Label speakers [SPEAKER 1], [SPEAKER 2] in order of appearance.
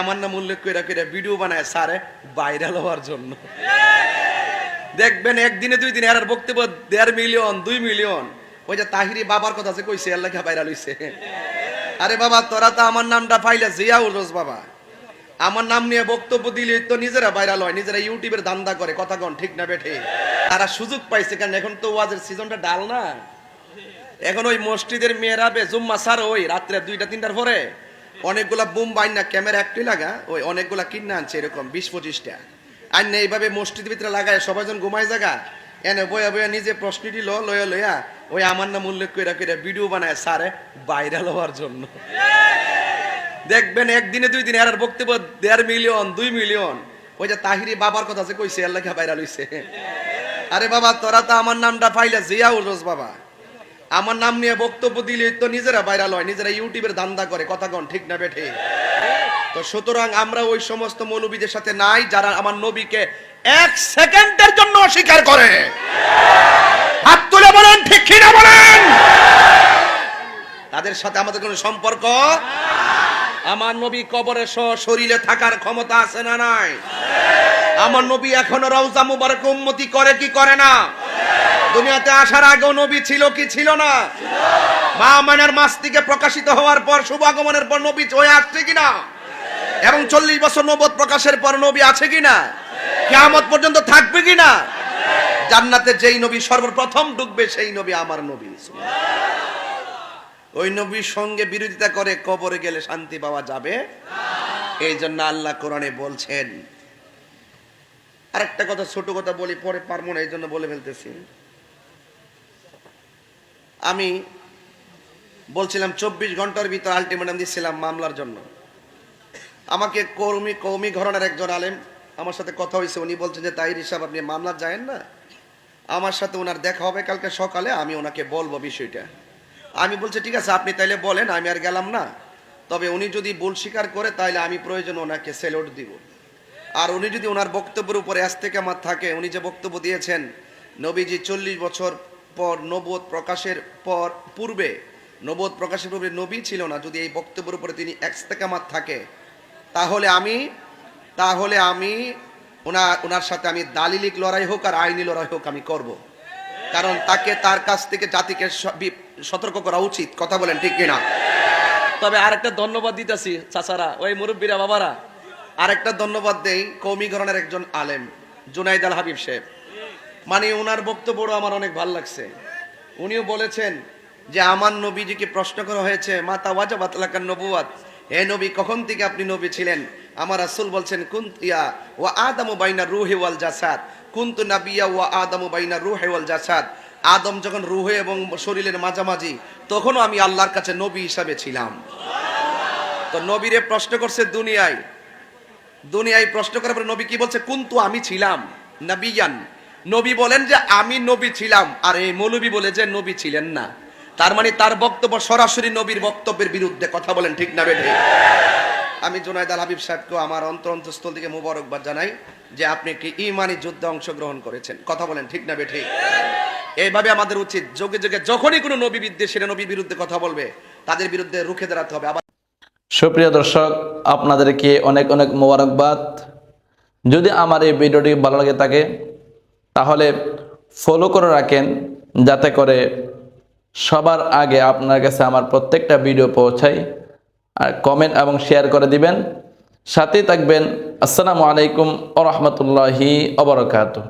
[SPEAKER 1] আমার নাম উল্লেখ করে করে ভিডিও বানায় সারে ভাইরাল হওয়ার জন্য। দেখবেন একদিনে দুই দিনে আর বক্তব্য 1.5 মিলিয়ন 2 মিলিয়ন। ওই যে তাহিরি বাবার কথা যে কইছে আল্লাহ ভাইরাল হইছে। আরে বাবা তোরা তো আমার নামটা পাইলে জিয়াউল রোজ বাবা, আমার নাম নিয়ে বক্তব্য দিলে তো নিজেরা ভাইরাল হয়, নিজেরা ইউটিউবের ধান্দা করে। কথা কন ঠিক না বেঠে? তারা সুযোগ পাইছে কারণ এখন তো ওয়াজের সিজনটা ডাল না। এখন ওই মসজিদের মেয়েরাবে জুম্মা সার ওই রাত্রে 2টা-3টার পরে অনেকগুলা বুম বাইন না ক্যামেরা একটি লাগা ওই অনেকগুলা কিনে আনছে এরকম 20-25টা আর না এইভাবে মসজিদের ভিতরে লাগায় সবাইজন ঘুমায় জায়গা এনে বয়া বয়া নিজে প্রশ্নটি লয়া ওই আমার নাম উল্লেখ করে করে ভিডিও বানায় সারে ভাইরাল হওয়ার জন্য। দেখবেন একদিনে দুই দিনে আর বক্তব্য 1.5 মিলিয়ন 2 মিলিয়ন। ওই যে তাহিরি বাবার কথা যে কইছে আল্লাহ ভাইরাল হইছে। আরে বাবা তোরা তো আমার নামটা পাইলে জিয়াউল রোজ বাবা, আমার নাম নিয়ে বক্তব্য দিলে তো নিজেরা ভাইরাল হয়, নিজেরা ইউটিউবের ধান্দা করে। কথা কন ঠিক না বেঠে? তো সুতরাং আমরা ওই সমস্ত মৌলবীদের সাথে নাই যারা আমার নবীকে 1 সেকেন্ডের জন্য অস্বীকার করে। হাত তুলে বলেন ঠিক কি না বলেন? তাদের সাথে আমাদের কোনো সম্পর্ক। আমার নবী কবরে শরীরে থাকার ক্ষমতা আছে না নাই? আমার নবী এখনো রওজা মুবারক উম্মতি করে কি করে না? দুনিয়াতে আসার আগেও নবী ছিল কি ছিল না? মা আমেনার মাস থেকে প্রকাশিত হওয়ার পর শুভ আগমনের পর নবী হয়ে আসছে কিনা? এবং 40 বছর নবুয়ত প্রকাশের পর নবী আছে কিনা? কিয়ামত পর্যন্ত থাকবে কিনা? জান্নাতে যেই নবী সর্বপ্রথম ঢুকবে সেই নবী আমার নবী। ওই নবীর সঙ্গে বিরোধিতা করে কবরে গেলে শান্তি পাওয়া যাবে না। এই জন্য আল্লাহ কোরআনে বলছেন। আরেকটা কথা ছোট কথা বলি, পরে পারবো না এই জন্য বলে ফেলতেছি। আমি বলছিলাম 24 ঘন্টার ভিতর আলটিমেটাম দিচ্ছিলাম মামলার জন্য। আমাকে কৌমি ঘরানার একজন আলেম আমার সাথে কথা হয়েছে, উনি বলছেন যে তাহির সাহেব আপনি মামলা যায়েন না, আমার সাথে ওনার দেখা হবে কালকে সকালে, আমি ওনাকে বলবো বিষয়টা। আমি বলছি ঠিক আছে আপনি তাইলে বলেন, আমি আর গেলাম না। তবে উনি যদি ভুল স্বীকার করে তাহলে আমি প্রয়োজন ওনাকে সেলুট দিব। আর উনি যদি ওনার বক্তব্যের উপরে ইস্তেকামাত থাকে, উনি যে বক্তব্য দিয়েছেন নবীজি 40 বছর পর নবুয়ত প্রকাশের পূর্বে নবী ছিল না, যদি এই বক্তব্যের উপরে তিনি ইস্তেকামাত থাকে তাহলে আমি ওনার সাথে আমি দালিলিক লড়াই হোক আর আইনি লড়াই হোক আমি করব। কারণ তাকে তার কাছ থেকে জাতিকে সতর্ক করা উচিত। কথা বলেন ঠিক কিনা? তবে আরেকটা ধন্যবাদ দিতেছি চাচারা, ওই মুরব্বীরা বাবারা, আরেকটা ধন্যবাদ দেই কওমি ঘরানার একজন আলেম জুনাইদ আল হাবিব সাহেব। মানে ওনার বক্তব্য আমার অনেক ভালো লাগছে। উনিও বলেছেন যে আমার নবীজিকে প্রশ্ন করা হয়েছে মাতা ওয়াজাবাত লাকান নবুয়াত, হে নবী কখন থেকে আপনি নবী ছিলেন? আমার রাসূল বলছেন কুনতিয়া ওয়া আদামু বাইনা রূহি ওয়াল জাসাদ, কুনতু নাবিয়্যা ওয়া আদামু বাইনা রূহি ওয়াল জাসাদ। আদম যখন রূহে এবং শরীরের মাঝামাঝি তখনও আমি আল্লাহর কাছে নবী হিসাবে ছিলাম। তো নবীরে প্রশ্ন করছে দুনিয়ায় প্রশ্ন করার পরে নবী কি বলছে? কুনতু আমি ছিলাম নাবিয়ান। নবী বলেন যে আমি নবী ছিলাম, আর এই মৌলবী বলে যে নবী ছিলেন না। তার মানে তার বক্তব্য সরাসরি নবীর বক্তব্যের বিরুদ্ধে। কথা বলেন ঠিক না বেঠিক? আমি জুনাইদ আল হাবিব সাহেবকে আমার অন্তরস্থল থেকে মোবারকবাদ জানাই যে আপনি কি ঈমানি যুদ্ধে অংশগ্রহণ করেছেন। কথা বলেন ঠিক না বেঠিক? এইভাবে আমাদের উচিত যুগে যুগে যখনই কোনো নবী বিদ্বেষীরা নবীর বিরুদ্ধে কথা বলবে তাদের বিরুদ্ধে রুখে দাঁড়াতে হবে। আবার
[SPEAKER 2] সুপ্রিয় দর্শক, আপনাদেরকে অনেক অনেক মোবারকবাদ। যদি আমার এই ভিডিওটি ভালো লাগে থাকে তাহলে ফলো করে রাখেন, যাতে করে সবার আগে আপনার কাছে আমার প্রত্যেকটা ভিডিও পৌঁছায়। আর কমেন্ট এবং শেয়ার করে দিবেন, সাথেই থাকবেন। আসসালামু আলাইকুম ওয়া রাহমাতুল্লাহি ওয়া বারাকাতুহু।